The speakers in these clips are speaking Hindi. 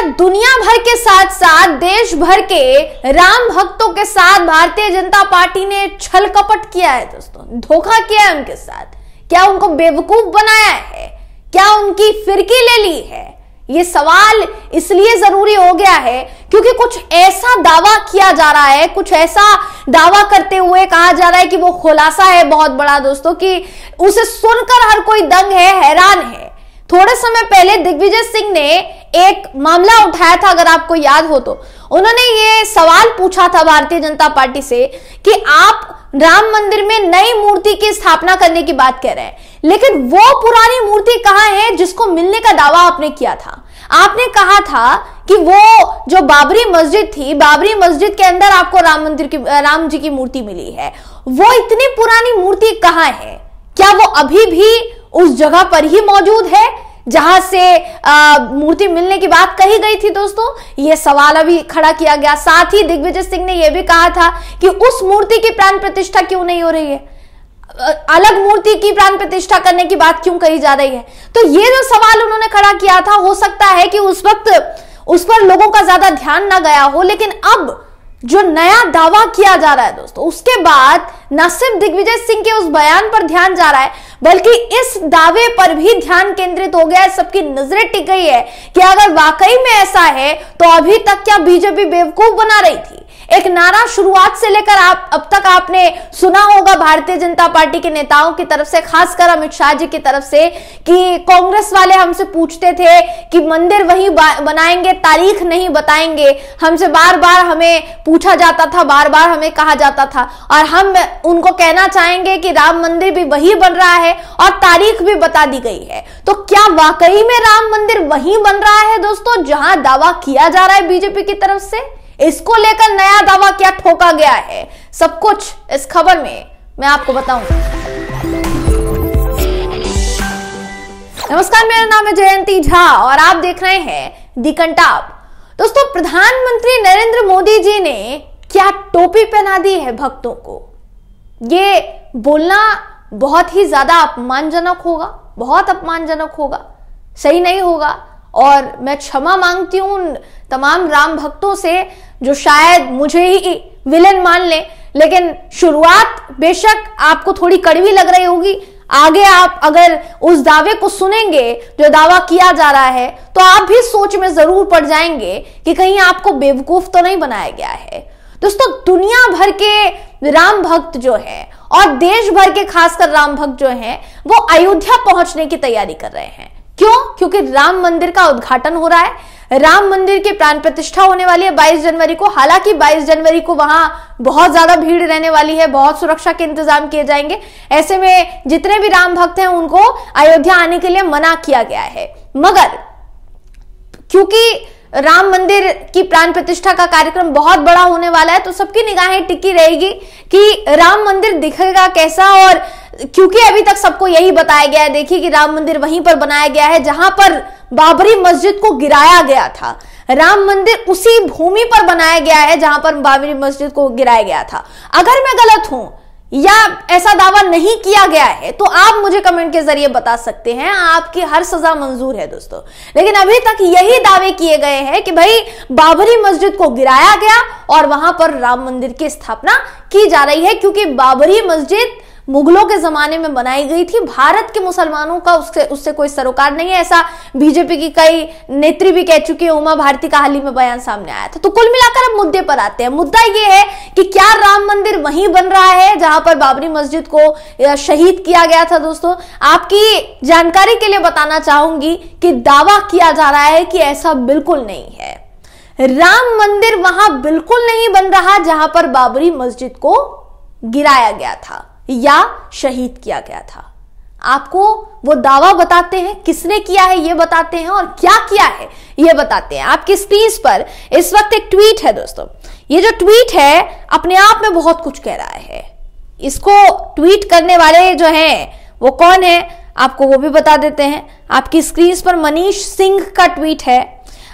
दुनिया भर के साथ साथ देश भर के राम भक्तों के साथ भारतीय जनता पार्टी ने छल कपट किया है दोस्तों, धोखा किया है उनके साथ। क्या उनको बेवकूफ बनाया है? क्या उनकी फिरकी ले ली है? ये सवाल इसलिए जरूरी हो गया है क्योंकि कुछ ऐसा दावा किया जा रहा है, कुछ ऐसा दावा करते हुए कहा जा रहा है कि वो खुलासा है बहुत बड़ा दोस्तों, कि उसे सुनकर हर कोई दंग है, हैरान है। थोड़े समय पहले दिग्विजय सिंह ने एक मामला उठाया था, अगर आपको याद हो तो। उन्होंने ये सवाल पूछा था भारतीय जनता पार्टी से कि आप राम मंदिर में नई मूर्ति की स्थापना करने की बात कह रहे हैं, लेकिन वो पुरानी मूर्ति कहां है जिसको मिलने का दावा आपने किया था? आपने कहा था कि वो जो बाबरी मस्जिद थी, बाबरी मस्जिद के अंदर आपको राम जी की मूर्ति मिली है। वो इतनी पुरानी मूर्ति कहां है? क्या वो अभी भी उस जगह पर ही मौजूद है जहां से मूर्ति मिलने की बात कही गई थी दोस्तों? यह सवाल अभी खड़ा किया गया। साथ ही दिग्विजय सिंह ने यह भी कहा था कि उस मूर्ति की प्राण प्रतिष्ठा क्यों नहीं हो रही है, अलग मूर्ति की प्राण प्रतिष्ठा करने की बात क्यों कही जा रही है? तो ये जो सवाल उन्होंने खड़ा किया था, हो सकता है कि उस वक्त उस पर लोगों का ज्यादा ध्यान ना गया हो, लेकिन अब जो नया दावा किया जा रहा है दोस्तों, उसके बाद न सिर्फ दिग्विजय सिंह के उस बयान पर ध्यान जा रहा है, बल्कि इस दावे पर भी ध्यान केंद्रित हो गया है। सबकी नजरें टिक गई है कि अगर वाकई में ऐसा है तो अभी तक क्या बीजेपी बेवकूफ बना रही थी? एक नारा शुरुआत से लेकर अब तक आपने सुना होगा भारतीय जनता पार्टी के नेताओं की तरफ से, खासकर अमित शाह जी की तरफ से, कि कांग्रेस वाले हमसे पूछते थे कि मंदिर वहीं बनाएंगे, तारीख नहीं बताएंगे। हमसे बार बार हमें पूछा जाता था, बार बार हमें कहा जाता था, और हम उनको कहना चाहेंगे कि राम मंदिर भी वही बन रहा है और तारीख भी बता दी गई है। तो क्या वाकई में राम मंदिर वहीं बन रहा है दोस्तों जहां दावा किया जा रहा है बीजेपी की तरफ से? इसको लेकर नया दावा क्या ठोका गया है, सब कुछ इस खबर में मैं आपको बताऊंगा। नमस्कार, मेरा नाम है जयंती झा और आप देख रहे हैं दी कंटाप। दोस्तों, प्रधानमंत्री नरेंद्र मोदी जी ने क्या टोपी पहना दी है भक्तों को? ये बोलना बहुत ही ज्यादा अपमानजनक होगा, बहुत अपमानजनक होगा, सही नहीं होगा। और मैं क्षमा मांगती हूं उन तमाम राम भक्तों से जो शायद मुझे ही विलेन मान ले, लेकिन शुरुआत बेशक आपको थोड़ी कड़वी लग रही होगी। आगे आप अगर उस दावे को सुनेंगे जो दावा किया जा रहा है, तो आप भी सोच में जरूर पड़ जाएंगे कि कहीं आपको बेवकूफ तो नहीं बनाया गया है। दोस्तों, दुनिया भर के राम भक्त जो है और देश भर के खासकर राम भक्त जो हैं, वो अयोध्या पहुंचने की तैयारी कर रहे हैं। क्यों? क्योंकि राम मंदिर का उद्घाटन हो रहा है, राम मंदिर की प्राण प्रतिष्ठा होने वाली है 22 जनवरी को। हालांकि 22 जनवरी को वहां बहुत ज्यादा भीड़ रहने वाली है, बहुत सुरक्षा के इंतजाम किए जाएंगे। ऐसे में जितने भी राम भक्त हैं उनको अयोध्या आने के लिए मना किया गया है। मगर क्योंकि राम मंदिर की प्राण प्रतिष्ठा का कार्यक्रम बहुत बड़ा होने वाला है, तो सबकी निगाहें टिकी रहेगी कि राम मंदिर दिखेगा कैसा। और क्योंकि अभी तक सबको यही बताया गया है, देखिए, कि राम मंदिर वहीं पर बनाया गया है जहां पर बाबरी मस्जिद को गिराया गया था। राम मंदिर उसी भूमि पर बनाया गया है जहां पर बाबरी मस्जिद को गिराया गया था। अगर मैं गलत हूं या ऐसा दावा नहीं किया गया है तो आप मुझे कमेंट के जरिए बता सकते हैं, आपकी हर सजा मंजूर है दोस्तों। लेकिन अभी तक यही दावे किए गए हैं कि भाई बाबरी मस्जिद को गिराया गया और वहां पर राम मंदिर की स्थापना की जा रही है, क्योंकि बाबरी मस्जिद मुगलों के जमाने में बनाई गई थी। भारत के मुसलमानों का उससे कोई सरोकार नहीं है, ऐसा बीजेपी की कई नेत्री भी कह चुकी है। उमा भारती का हाल ही में बयान सामने आया था। तो कुल मिलाकर अब मुद्दे पर आते हैं। मुद्दा यह है कि क्या राम मंदिर वहीं बन रहा है जहां पर बाबरी मस्जिद को शहीद किया गया था? दोस्तों, आपकी जानकारी के लिए बताना चाहूंगी कि दावा किया जा रहा है कि ऐसा बिल्कुल नहीं है। राम मंदिर वहां बिल्कुल नहीं बन रहा जहां पर बाबरी मस्जिद को गिराया गया था या शहीद किया गया था। आपको वो दावा बताते हैं, किसने किया है ये बताते हैं, और क्या किया है ये बताते हैं। आपकी स्क्रीन पर इस वक्त एक ट्वीट है दोस्तों। ये जो ट्वीट है अपने आप में बहुत कुछ कह रहा है। इसको ट्वीट करने वाले जो हैं वो कौन है, आपको वो भी बता देते हैं। आपकी स्क्रीन पर मनीष सिंह का ट्वीट है।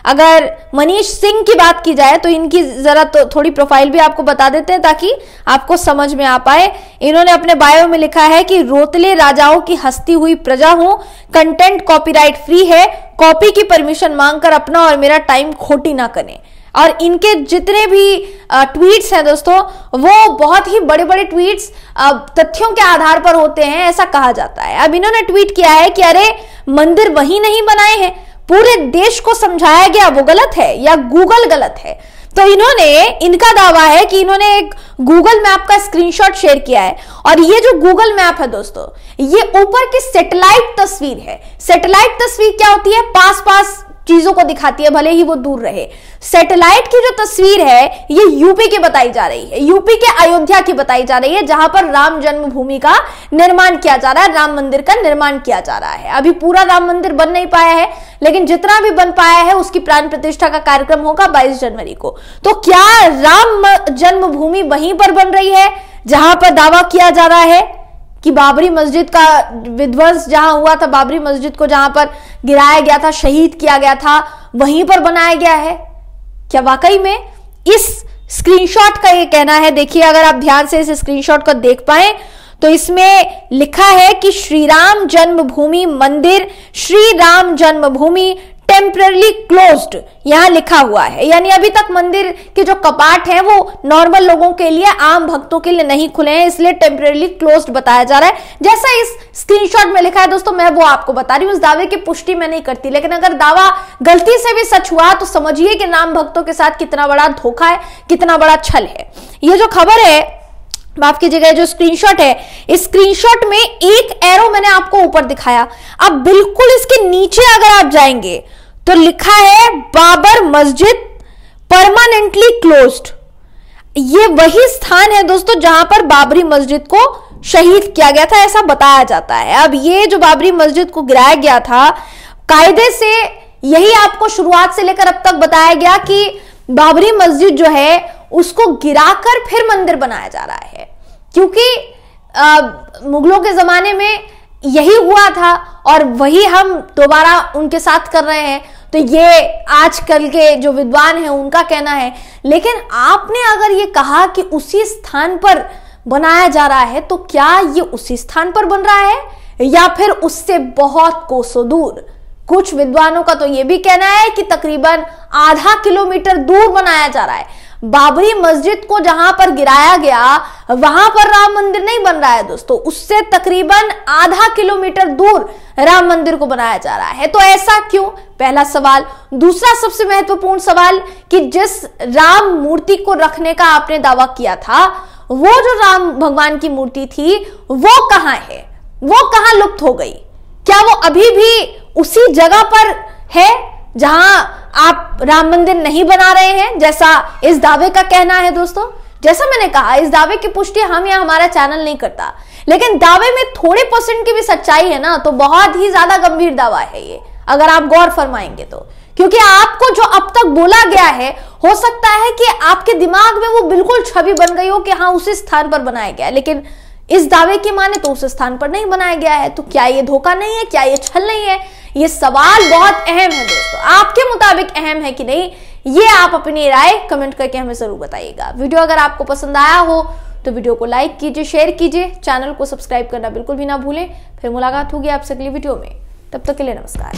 अगर मनीष सिंह की बात की जाए तो इनकी जरा तो थोड़ी प्रोफाइल भी आपको बता देते हैं ताकि आपको समझ में आ पाए। इन्होंने अपने बायो में लिखा है कि रोतले राजाओं की हंसती हुई प्रजा हूं, कंटेंट कॉपीराइट फ्री है, कॉपी की परमिशन मांगकर अपना और मेरा टाइम खोटी ना करें। और इनके जितने भी ट्वीट्स हैं दोस्तों, वो बहुत ही बड़े बड़े ट्वीट्स तथ्यों के आधार पर होते हैं, ऐसा कहा जाता है। अब इन्होंने ट्वीट किया है कि अरे मंदिर वही नहीं बनाए हैं, पूरे देश को समझाया गया वो गलत है या गूगल गलत है। तो इनका दावा है कि इन्होंने एक गूगल मैप का स्क्रीनशॉट शेयर किया है और ये जो गूगल मैप है दोस्तों, ये ऊपर की सैटेलाइट तस्वीर है। सैटेलाइट तस्वीर क्या होती है? पास पास चीजों को दिखाती है, भले ही वो दूर रहे। सैटेलाइट की जो तस्वीर है ये यूपी की बताई जा रही है, यूपी के अयोध्या की बताई जा रही है, जहां पर राम जन्मभूमि का निर्माण किया जा रहा है, राम मंदिर का निर्माण किया जा रहा है। अभी पूरा राम मंदिर बन नहीं पाया है, लेकिन जितना भी बन पाया है उसकी प्राण प्रतिष्ठा का कार्यक्रम होगा 22 जनवरी को। तो क्या राम जन्मभूमि वहीं पर बन रही है जहां पर दावा किया जा रहा है कि बाबरी मस्जिद का विध्वंस जहां हुआ था, बाबरी मस्जिद को जहां पर गिराया गया था, शहीद किया गया था, वहीं पर बनाया गया है? क्या वाकई में इस स्क्रीनशॉट का ये कहना है? देखिए, अगर आप ध्यान से इस स्क्रीनशॉट को देख पाए तो इसमें लिखा है कि श्री राम जन्मभूमि मंदिर, श्री राम जन्मभूमि टेम्पररी क्लोज्ड यहां लिखा हुआ है। यानी अभी तक मंदिर के जो कपाट हैं वो नॉर्मल लोगों के लिए, आम भक्तों के लिए नहीं खुले हैं, इसलिए टेम्पररी क्लोज्ड बताया जा रहा है। जैसा इस स्क्रीनशॉट में लिखा है दोस्तों, मैं वो आपको बता रही हूं। इस दावे की पुष्टि मैं नहीं करती, लेकिन अगर दावा गलती से भी सच हुआ तो समझिए कि राम भक्तों के साथ कितना बड़ा धोखा है, कितना बड़ा छल है। ये जो खबर है, माफ कीजिएगा, जो स्क्रीनशॉट है, इस स्क्रीनशॉट में एक एरो मैंने आपको ऊपर दिखाया। अब बिल्कुल इसके नीचे अगर आप जाएंगे तो लिखा है बाबर मस्जिद परमानेंटली क्लोज्ड। ये वही स्थान है दोस्तों जहां पर बाबरी मस्जिद को शहीद किया गया था, ऐसा बताया जाता है। अब ये जो बाबरी मस्जिद को गिराया गया था, कायदे से यही आपको शुरुआत से लेकर अब तक बताया गया कि बाबरी मस्जिद जो है उसको गिराकर फिर मंदिर बनाया जा रहा है, क्योंकि मुगलों के जमाने में यही हुआ था और वही हम दोबारा उनके साथ कर रहे हैं। तो ये आजकल के जो विद्वान हैं उनका कहना है। लेकिन आपने अगर ये कहा कि उसी स्थान पर बनाया जा रहा है, तो क्या ये उसी स्थान पर बन रहा है या फिर उससे बहुत कोसों दूर? कुछ विद्वानों का तो यह भी कहना है कि तकरीबन आधा किलोमीटर दूर बनाया जा रहा है। बाबरी मस्जिद को जहां पर गिराया गया वहां पर राम मंदिर नहीं बन रहा है दोस्तों, उससे तकरीबन आधा किलोमीटर दूर राम मंदिर को बनाया जा रहा है। तो ऐसा क्यों? पहला सवाल। दूसरा सबसे महत्वपूर्ण सवाल कि जिस राम मूर्ति को रखने का आपने दावा किया था, वो जो राम भगवान की मूर्ति थी वो कहां है? वो कहां लुप्त हो गई? क्या वो अभी भी उसी जगह पर है जहां आप राम मंदिर नहीं बना रहे हैं, जैसा इस दावे का कहना है दोस्तों? जैसा मैंने कहा, इस दावे की पुष्टि हम या हमारा चैनल नहीं करता, लेकिन दावे में थोड़े % की भी सच्चाई है ना, तो बहुत ही ज्यादा गंभीर दावा है ये, अगर आप गौर फरमाएंगे तो। क्योंकि आपको जो अब तक बोला गया है, हो सकता है कि आपके दिमाग में वो बिल्कुल छवि बन गई हो कि हाँ उसी स्थान पर बनाया गया है, लेकिन इस दावे की माने तो उस स्थान पर नहीं बनाया गया है। तो क्या ये धोखा नहीं है? क्या ये छल नहीं है? ये सवाल बहुत अहम है दोस्तों। आपके मुताबिक अहम है कि नहीं, ये आप अपनी राय कमेंट करके हमें जरूर बताइएगा। वीडियो अगर आपको पसंद आया हो तो वीडियो को लाइक कीजिए, शेयर कीजिए, चैनल को सब्सक्राइब करना बिल्कुल भी ना भूलें। फिर मुलाकात होगी आपसे अगली वीडियो में, तब तक के लिए नमस्कार।